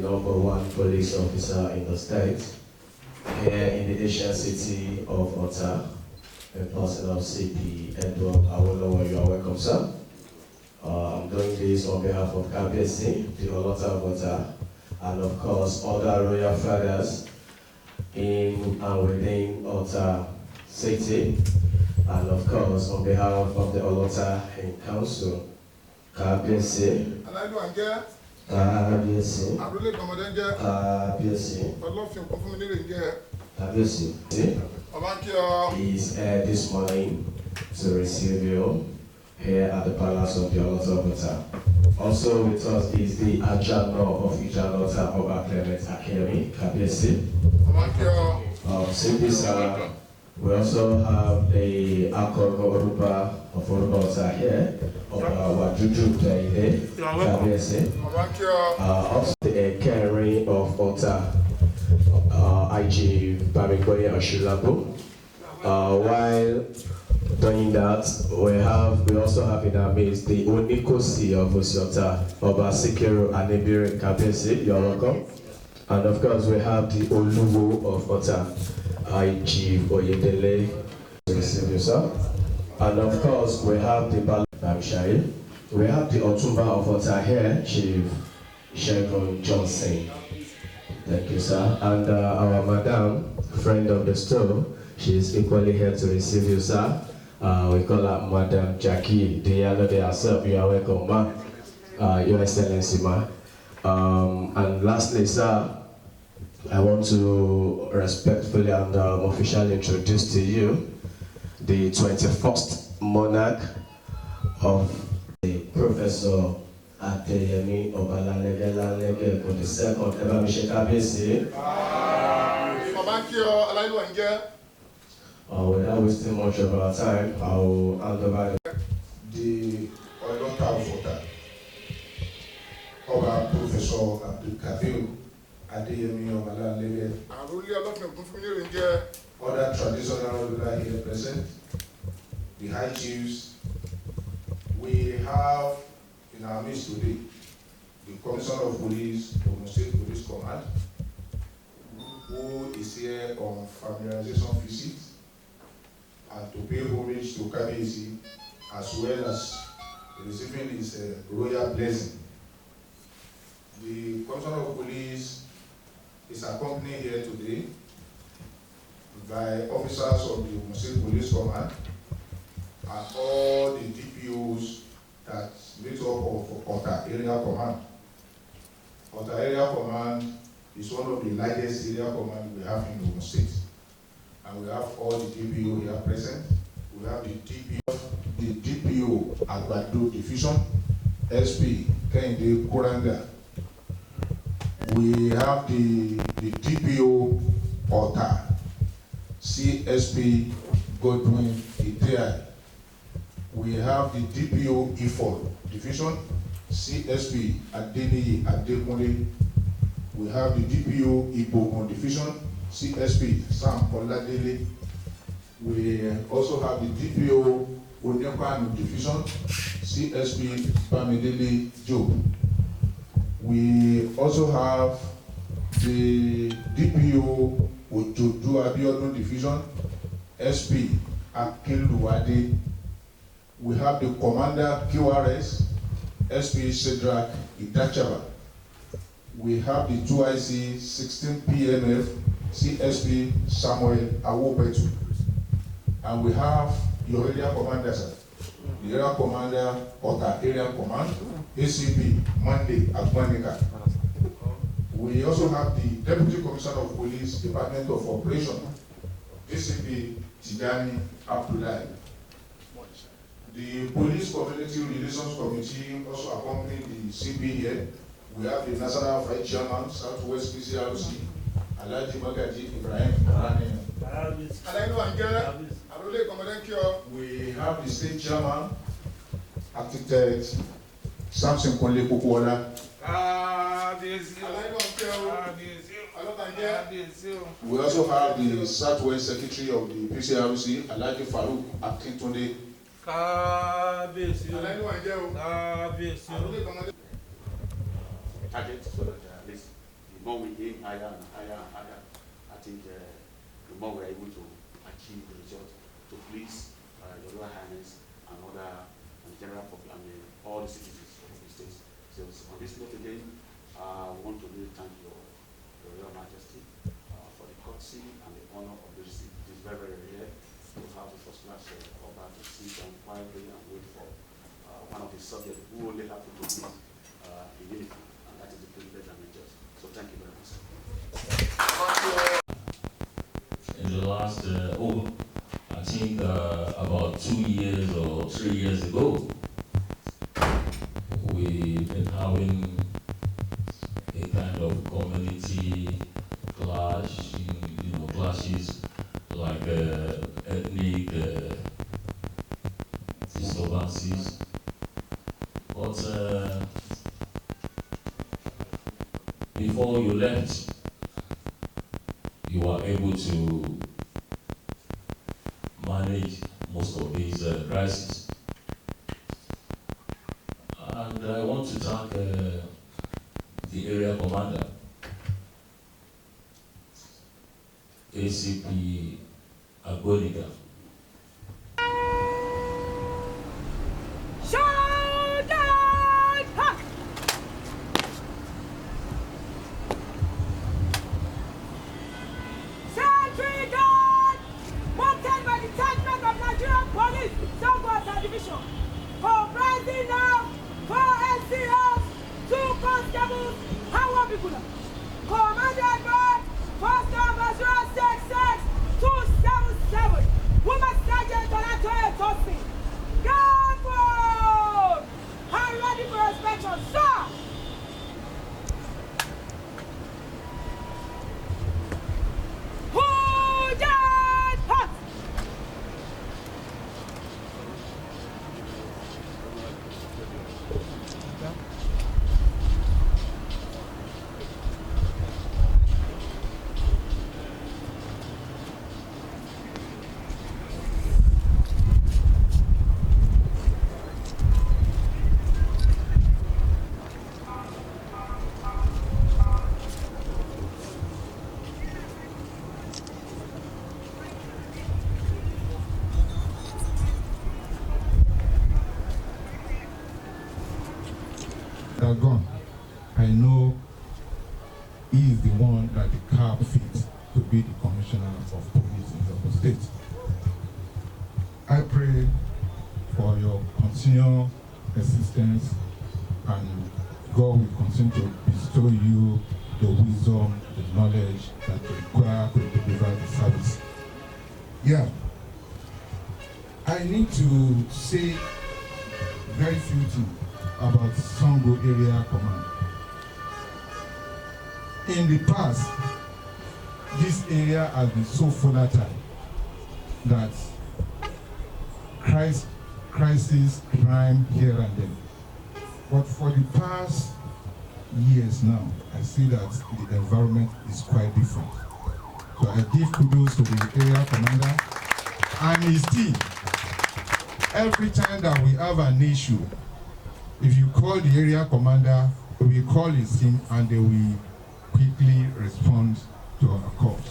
number one police officer in the state, here in the Asian city of Ota, in person of CP Edward Awolowo. You are welcome, sir. I'm doing this on behalf of KBC, the Olota of Ota, and of course other royal fathers in and within Ota City, and of course on behalf of the Olota in Council. KBC. Kábíyèsí. Àrólé Kọ̀mọ̀dé ń jẹ́. Kábíyèsí. Ọlọ́fin kún fún mi nílé ń jẹ́. Kábíyèsí. Ọba kí ọ. He is here this morning to receive you here at the Palace of the Olota of Ota. Also with us is the Ajano of Ijanota Oba Clement Akemi. Kábíyèsí. Ọba kí ọ. We also have the Akoko Oruba of Oruba Ota here, of Wajuju Taide. Kábíyèsí. Ọba kí ọ. Also the Kenry of Ota, IG Babikoye Ashulabu. While doing that, we also have in our midst the Onikosi of Osiota, Oba Sikiru Anibiri Kábíyèsí. You're welcome. And of course, we have the Oluwo of Ota, IG Oyedele, to receive you, sir. And of course, we have the Bamshai. We have the Otumba of Ota here, Chief Shegun Johnson. Thank you, sir. And our Madam, friend of the store, she is equally here to receive you, sir. We call her Madam Jackie Diallo de herself. You are welcome, ma. Your Excellency, ma. And lastly, sir, I want to respectfully and officially introduce to you the 21st monarch of the Professor Adeyemi Obalalege for the second ever Mission Kábíyèsí. Without wasting much of our time, I will hand over the Olota of Ota, Oba Professor Abdulkadir Adeyemi Obalalege. Àrólé Ọlọ́fin kún fún mi nílé ń jẹ́. Other traditional rulers here present, the high chiefs. We have in our midst today the Commissioner of Police, Ogun State Police Command, who is here on familiarization visits and to pay homage to KBC, as well as receiving his royal blessing. The Commissioner of Police is accompanied here today by officers of the Ogun State Police Command and all the DPOs that make up of Ota Area Command. Ota Area Command is one of the largest area command we have in Ogun State. And we have all the DPO here present. We have the DPO Agbado Division, SP Kehinde Kuranga. We have the DPO Ota, CSP Godwin Idea. We have the DPO Ifon Division, CSP Adeniyi Adekunle. We have the DPO Ibogun Division, CSP Sam Oladele. We also have the DPO Onyekanu Division, CSP Bamidele Job. We also have the DPO Ojodu Abiodun Division, SP Akinluwade. We have the Commander QRS, SP Cedric Idachaba. We have the 2IC 16 PMF, CSP Samuel Awopetu. And we have your area commander, sir. The area commander of the area command, ACP Monday Agbanika. We also have the Deputy Commissioner of Police, Department of Operation, ACP Tijani Abdullahi. The Police Community Relations Committee also accompanied the CP here. We have the National Vice Chairman, Southwest PCRC, Alhaji Magaji Ibrahim Karani. We have the State Chairman, Architect Samson Konle Kukuola. We also have the Southwest Secretary of the PCRC, Alhaji Farouk Akintunde. more we aim higher and higher and higher, I think the more we're able to achieve the result to please Your Royal Highness and other and general public, all the citizens of the states. So on this note again, I want to really thank Your Royal Majesty for the courtesy and the honor of this. It is very, very rare to have the first class Oba to sit and quietly and wait for one of the subjects who only happen to be in unity, and that is the privilege and the just. So thank you very much, sir. In the last, I think about 2 years or 3 years ago, we've been having a kind of community clash, clashes like ethnic disturbances. But before you left, you were able to manage most of these crises. And I want to thank the area commander, ACP Agoniga. Comprising now 4 NCOs, 2 constables, and 1 people. Commanded by First Ambassador 277, Woman Sergeant Donato Tosi. Gunboat! I'm ready for inspection, sir! Gone. I know he is the one that the cap fits to be the commissioner of police in the state. I pray for your continual assistance, and God will continue to bestow you the wisdom, the knowledge that you require to deliver the service. Yeah, I need to say very few things about Sango Area Command. In the past, this area has been so volatile that crisis, crime here and there. But for the past years now, I see that the environment is quite different. So I give kudos to the area commander and his team. Every time that we have an issue, if you call the area commander, we call his team and they will quickly respond